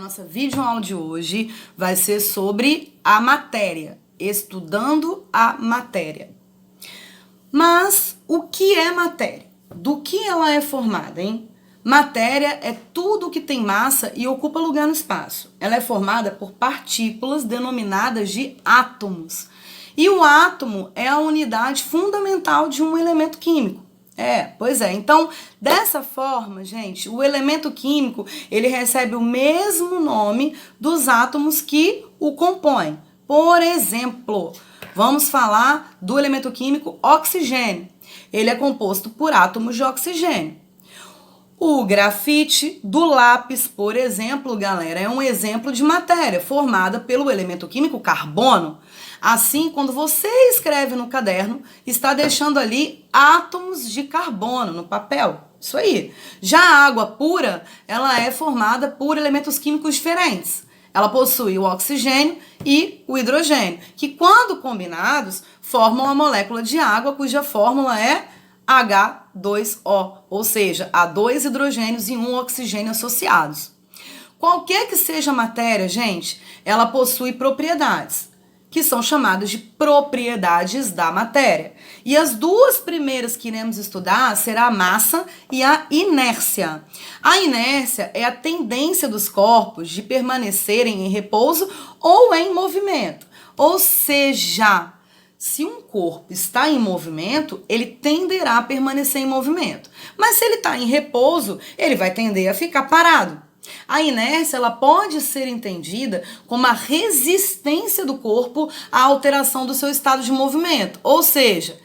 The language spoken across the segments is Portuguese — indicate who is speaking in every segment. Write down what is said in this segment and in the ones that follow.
Speaker 1: nossa videoaula de hoje vai ser sobre a matéria, estudando a matéria. Mas o que é matéria? Do que ela é formada, hein? Matéria é tudo que tem massa e ocupa lugar no espaço. Ela é formada por partículas denominadas de átomos. E o átomo é a unidade fundamental de um elemento químico. Pois é. Então, dessa forma, gente, o elemento químico, ele recebe o mesmo nome dos átomos que o compõem. Por exemplo, vamos falar do elemento químico oxigênio. Ele é composto por átomos de oxigênio. O grafite do lápis, por exemplo, galera, é um exemplo de matéria formada pelo elemento químico carbono. Assim, quando você escreve no caderno, está deixando ali átomos de carbono no papel. Isso aí. Já a água pura, ela é formada por elementos químicos diferentes. Ela possui o oxigênio e o hidrogênio, que quando combinados, formam a molécula de água, cuja fórmula é H2O, ou seja, há 2 hidrogênios e 1 oxigênio associados. Qualquer que seja a matéria, gente, ela possui propriedades, que são chamadas de propriedades da matéria. E as duas primeiras que iremos estudar será a massa e a inércia. A inércia é a tendência dos corpos de permanecerem em repouso ou em movimento. Ou seja, se um corpo está em movimento, ele tenderá a permanecer em movimento. Mas se ele está em repouso, ele vai tender a ficar parado. A inércia, ela pode ser entendida como a resistência do corpo à alteração do seu estado de movimento. Ou seja,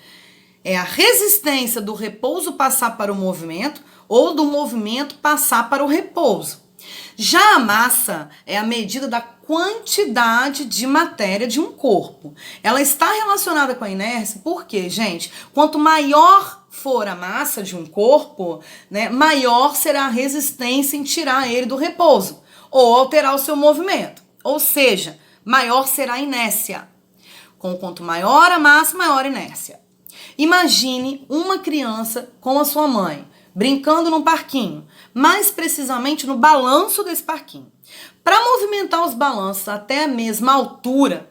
Speaker 1: é a resistência do repouso passar para o movimento ou do movimento passar para o repouso. Já a massa é a medida da quantidade de matéria de um corpo. Ela está relacionada com a inércia porque, gente, quanto maior for a massa de um corpo, né, maior será a resistência em tirar ele do repouso ou alterar o seu movimento. Ou seja, maior será a inércia. Quanto maior a massa, maior a inércia. Imagine uma criança com a sua mãe, brincando num parquinho, mais precisamente no balanço desse parquinho. Para movimentar os balanços até a mesma altura,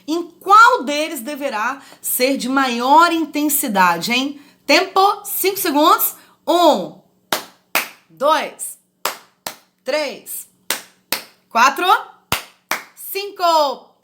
Speaker 1: em qual deles deverá ser de maior intensidade, hein? Tempo, 5 segundos. 1, 2, 3, 4, 5.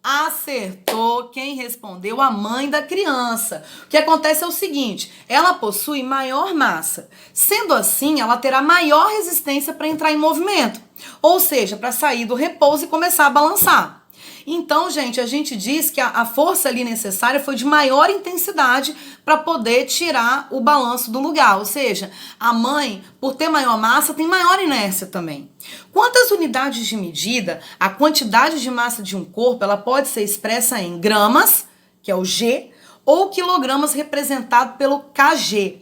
Speaker 1: Acertou quem respondeu, a mãe da criança. O que acontece é o seguinte, ela possui maior massa. Sendo assim, ela terá maior resistência para entrar em movimento. Ou seja, para sair do repouso e começar a balançar. Então, gente, a gente diz que a força ali necessária foi de maior intensidade para poder tirar o balanço do lugar. Ou seja, a mãe, por ter maior massa, tem maior inércia também. Quantas unidades de medida, a quantidade de massa de um corpo, ela pode ser expressa em gramas, que é o G, ou quilogramas representado pelo kg.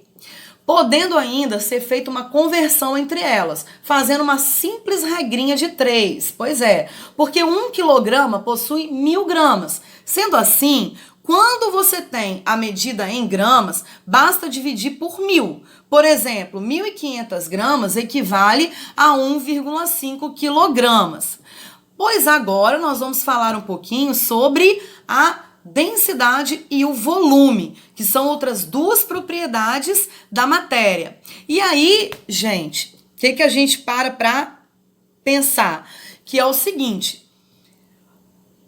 Speaker 1: Podendo ainda ser feita uma conversão entre elas, fazendo uma simples regrinha de 3. Pois é, porque 1 quilograma possui 1000 gramas. Sendo assim, quando você tem a medida em gramas, basta dividir por 1000. Por exemplo, 1.500 gramas equivale a 1,5 quilogramas. Pois agora nós vamos falar um pouquinho sobre a densidade e o volume, que são outras duas propriedades da matéria. E aí, gente, o que a gente para pensar? Que é o seguinte,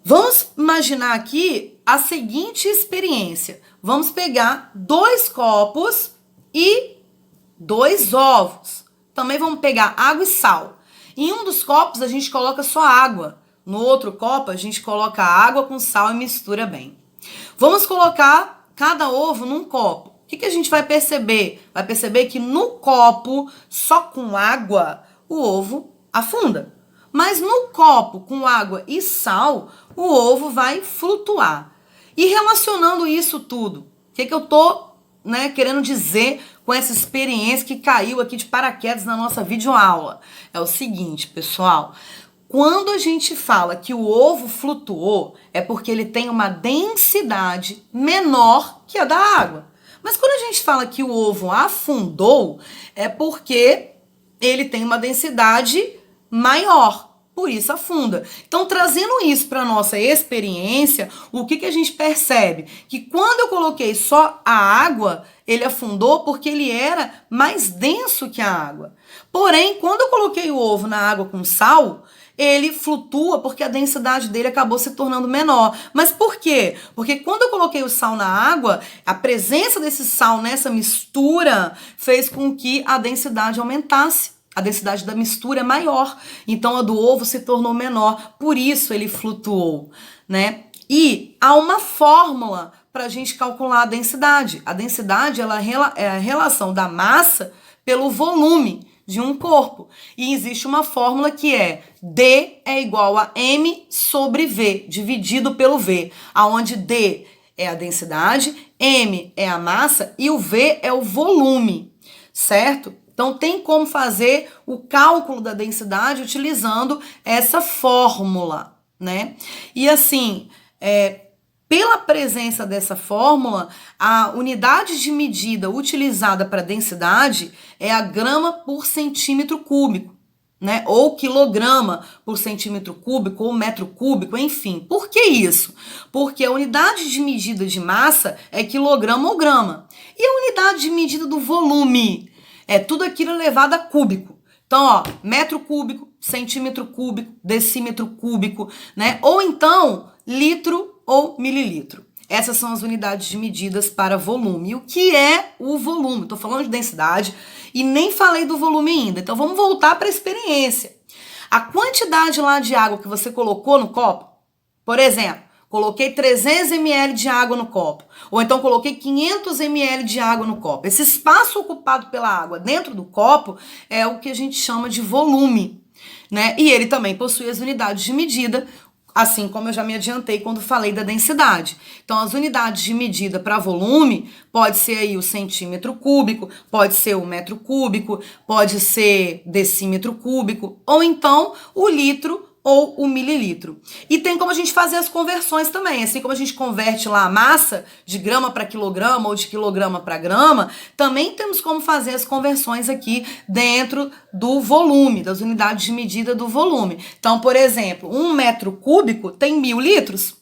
Speaker 1: vamos imaginar aqui a seguinte experiência. Vamos pegar 2 copos e 2 ovos. Também vamos pegar água e sal. Em um dos copos a gente coloca só água. No outro copo, a gente coloca água com sal e mistura bem. Vamos colocar cada ovo num copo. O que a gente vai perceber? Vai perceber que no copo, só com água, o ovo afunda. Mas no copo com água e sal, o ovo vai flutuar. E relacionando isso tudo, o que eu tô, querendo dizer com essa experiência que caiu aqui de paraquedas na nossa videoaula? É o seguinte, pessoal. Quando a gente fala que o ovo flutuou, é porque ele tem uma densidade menor que a da água. Mas quando a gente fala que o ovo afundou, é porque ele tem uma densidade maior. Por isso afunda. Então, trazendo isso para a nossa experiência, o que a gente percebe? Que quando eu coloquei só a água, ele afundou porque ele era mais denso que a água. Porém, quando eu coloquei o ovo na água com sal, ele flutua porque a densidade dele acabou se tornando menor. Mas por quê? Porque quando eu coloquei o sal na água, a presença desse sal nessa mistura fez com que a densidade aumentasse. A densidade da mistura é maior, então a do ovo se tornou menor, por isso ele flutuou, né? E há uma fórmula para a gente calcular a densidade. A densidade ela é a relação da massa pelo volume de um corpo. E existe uma fórmula que é D é igual a M sobre V, dividido pelo V, aonde D é a densidade, M é a massa e o V é o volume, certo? Então, tem como fazer o cálculo da densidade utilizando essa fórmula, né? E assim, pela presença dessa fórmula, a unidade de medida utilizada para densidade é a grama por centímetro cúbico, né? Ou quilograma por centímetro cúbico, ou metro cúbico, enfim. Por que isso? Porque a unidade de medida de massa é quilograma ou grama. E a unidade de medida do volume é tudo aquilo elevado a cúbico. Então, ó, metro cúbico, centímetro cúbico, decímetro cúbico, né? Ou então, litro ou mililitro. Essas são as unidades de medidas para volume. E o que é o volume? Estou falando de densidade e nem falei do volume ainda. Então, vamos voltar para a experiência. A quantidade lá de água que você colocou no copo, por exemplo, coloquei 300 ml de água no copo. Ou então coloquei 500 ml de água no copo. Esse espaço ocupado pela água dentro do copo é o que a gente chama de volume, né? E ele também possui as unidades de medida, assim como eu já me adiantei quando falei da densidade. Então, as unidades de medida para volume pode ser aí o centímetro cúbico, pode ser o metro cúbico, pode ser decímetro cúbico, ou então o litro ou o mililitro. E tem como a gente fazer as conversões também, assim como a gente converte lá a massa de grama para quilograma ou de quilograma para grama, também temos como fazer as conversões aqui dentro do volume, das unidades de medida do volume. Então, por exemplo, 1 metro cúbico tem 1000 litros.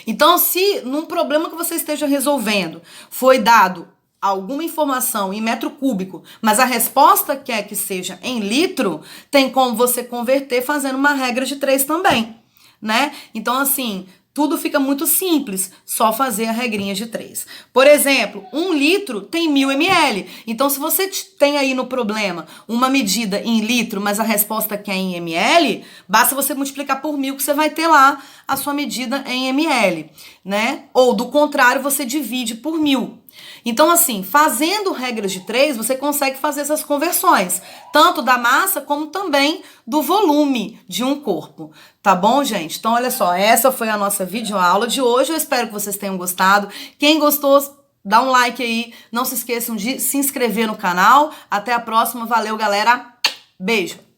Speaker 1: Então, se num problema que você esteja resolvendo foi dado alguma informação em metro cúbico, mas a resposta quer que seja em litro, tem como você converter fazendo uma regra de 3 também, né? Então, assim, tudo fica muito simples, só fazer a regrinha de 3. Por exemplo, 1 litro tem 1000 ml. Então, se você tem aí no problema uma medida em litro, mas a resposta quer em ml, basta você multiplicar por 1000 que você vai ter lá a sua medida em ml, né? Ou, do contrário, você divide por 1000. Então, assim, fazendo regras de 3, você consegue fazer essas conversões, tanto da massa como também do volume de um corpo, tá bom, gente? Então, olha só, essa foi a nossa videoaula de hoje, eu espero que vocês tenham gostado. Quem gostou, dá um like aí, não se esqueçam de se inscrever no canal. Até a próxima, valeu, galera, beijo!